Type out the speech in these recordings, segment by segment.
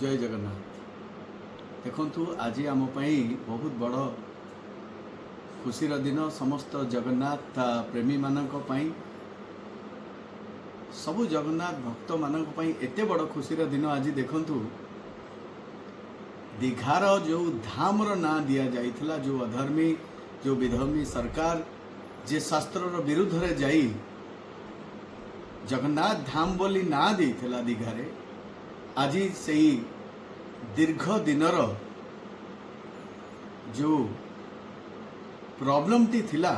जय जगन्नाथ। देखु आज आम बहुत बड़ खुशीर दिन समस्त जगन्नाथ प्रेमी मानक सबु जगन्नाथ भक्त मानक एते बड़ खुशीर दिन आज देखु दीघार जो धाम ना दिया जाइथिला, जो अधर्मी जो विधर्मी सरकार जे शास्त्र विरुद्ध रे जाई जगन्नाथ धाम बोली ना देइथिला दीघारे, आज से दीर्घ दिनर जो प्रॉब्लम टी थिला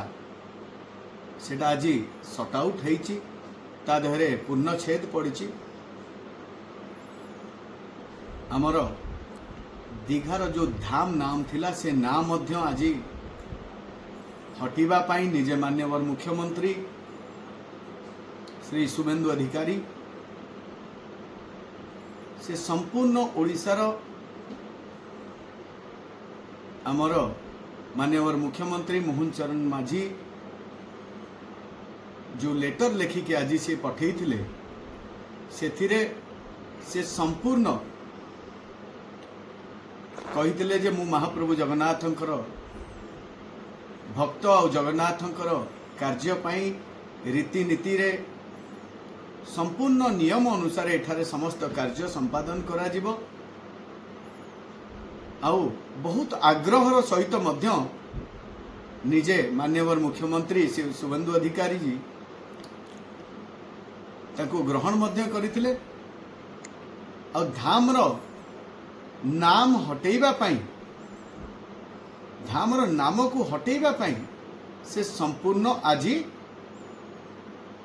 सेटा आज सॉर्ट आउट हेइची, ता देहरे पूर्णछेद पड़ी। आमर दीघार जो धाम नाम थिला से नाम मध्य आज हटिबा पाई निजे मान्यवर मुख्यमंत्री श्री शुभेन्दु अधिकारी से संपूर्ण ओडिशार आमर मान्यवर मुख्यमंत्री मोहन चरण माझी जो लेटर लेखिक आज से पठे से संपूर्ण कही जे मु महाप्रभु जगन्नाथंकर भक्त और जगन्नाथंकर कार्यपाई रीतिनीति रे संपूर्ण नियम अनुसार एठारे समस्त कार्य संपादन करा जिवो। आउ बहुत आग्रहर सहित मध्य निजे मान्यवर मुख्यमंत्री श्री शुभेन्दु अधिकारी जी ताको ग्रहण मध्य करथिले। और धामर नाम हटेइबा पाई, धामर नाम को हटेइबा पाई से संपूर्ण आज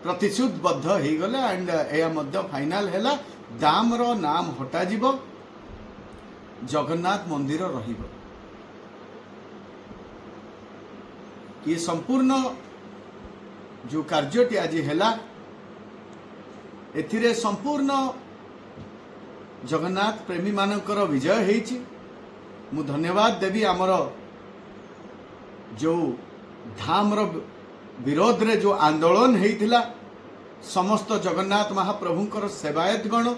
प्रतिश्रुतबद्ध हो गले एंड या मध्य फाइनल हैला दामर नाम हटा जिवो, जगन्नाथ मंदिर रहिबो। ये संपूर्ण जो कार्यटी आज हैला एथिरे संपूर्ण जगन्नाथ प्रेमी मानकर विजय हेइछि। मु धन्यवाद देवी आमर जो धामर विरोध रे जो आंदोलन हेइथिला समस्त जगन्नाथ महाप्रभुंकर सेवायत गण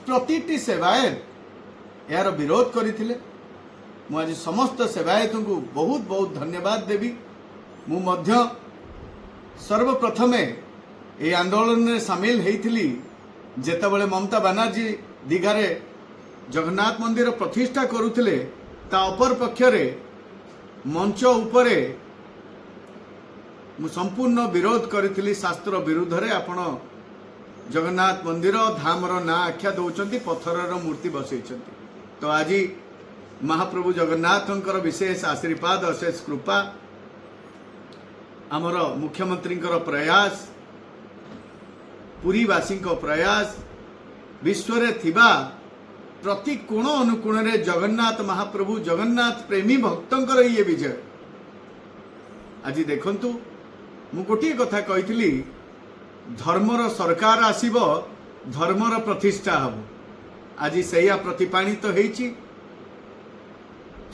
प्रतिटी सेवायत यार विरोध करथिले। मु आज समस्त सेवायत को बहुत बहुत धन्यवाद देवी। मु मध्य सर्वप्रथमे ए आंदोलन रे शामिल हेइथिली जेतेबेले ममता बनर्जी दीघारे जगन्नाथ मंदिर प्रतिष्ठा करुथिले, ता अपर पक्षरे मंच उपरे मु संपूर्ण विरोध करी शास्त्र विरुद्ध रे आपण जगन्नाथ मंदिर धामर ना आख्या दौरान पत्थर मूर्ति बसैछंती। तो आज महाप्रभु जगन्नाथंकर विशेष आशीर्वाद अशेष कृपा आमर मुख्यमंत्री प्रयास पुरीवासी प्रयास विश्व रे थिबा प्रति कोण अनुकोण रे जगन्नाथ महाप्रभु जगन्नाथ प्रेमी भक्तंकर ये विजय। आज देखंतु मु गोटे कथा कही धर्मर सरकार आसीब धर्मर प्रतिष्ठा हम। आज सैया प्रतिपाणित होइछि।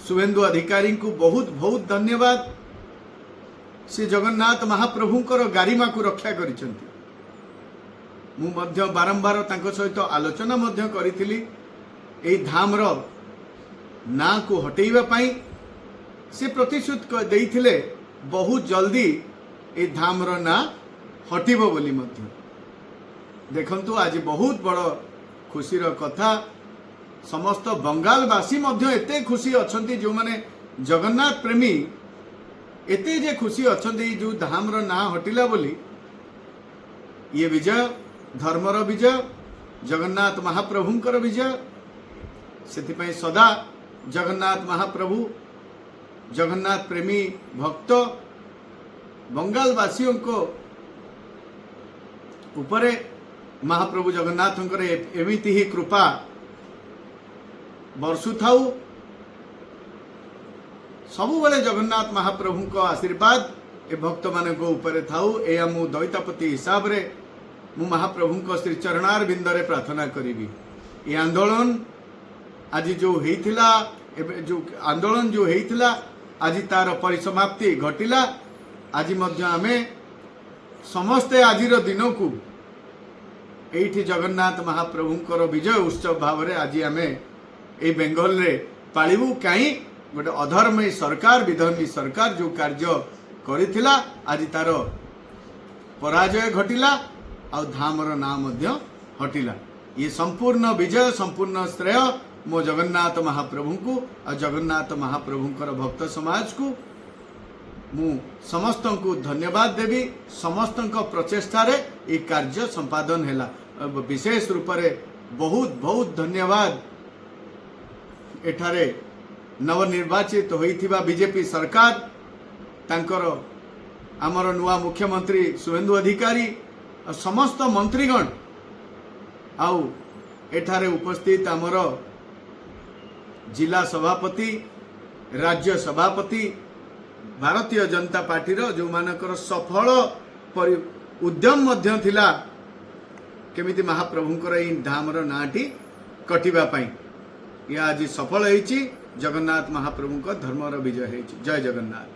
शुभेन्दु अधिकारी को बहुत बहुत धन्यवाद। से जगन्नाथ महाप्रभुंकर गारिमा को रक्षा करिसेंती। मु मध्य बारंबार तांको सहित आलोचना मध्य करिथिली एई धामर ना को हटेइबा पाई। से प्रतिश्रुति देइथिले बहुत जल्दी ए धामर ना हटिबो बोली मध्य। देखंतु आज बहुत बड़ खुशीर कथा। समस्त बंगालवासी मध्य एते खुशी अछंती जो माने जगन्नाथ प्रेमी एते जे खुशी अछंती जो धामर ना हटिला बोली। ये विजय धर्मर विजय जगन्नाथ महाप्रभुंकर विजय। सेथिपई सदा जगन्नाथ महाप्रभु जगन्नाथ प्रेमी भक्त बंगालवासियों को उपरे महाप्रभु जगन्नाथंकर एमिति ही कृपा बरसु थाउ। सबुबले जगन्नाथ महाप्रभु को आशीर्वाद ए भक्त मान उपरे थाउ। ए मु दैतापति हिसाब रे मु महाप्रभु को श्री चरणार बिंदरे प्रार्थना करी। ये आंदोलन आज जो हेइथिला जो आंदोलन जो हेइथिला आज तार परिसमाप्ति घटिला। आज मध्य आमे समस्ते आजिर दिन को एठी जगन्नाथ महाप्रभुंकर विजय उत्सव भाव रे आज आमे ए बेंगल रे पालिबु कहीं गोटे अधर्मी सरकार विधर्मी सरकार जो कार्य करिथिला आज तार पराजय घटिला आ धामर ना मध्य हटिला। ये संपूर्ण विजय संपूर्ण श्रेय मो जगन्नाथ महाप्रभु को और जगन्नाथ महाप्रभुंकर भक्त समाज को मु समस्त को धन्यवाद देवी। समस्त प्रचेष्टा रे ये कार्य संपादन हैला। विशेष रूप से बहुत बहुत धन्यवाद एठारे नवनिर्वाचित होइथिबा बीजेपी सरकार तांकर आमर नुआ मुख्यमंत्री शुभेंदु अधिकारी और समस्त मंत्रीगण आउ एठारे उपस्थित आमर जिला सभापति राज्य सभापति भारतीय जनता पार्टी रो जो मानकर सफल उद्यम मध्य थिला केमिति महाप्रभुंकर ई धामर नाटी कटिबा पई या आज सफल होईची। जगन्नाथ महाप्रभुंकर धर्मर विजय होईची। जय जगन्नाथ।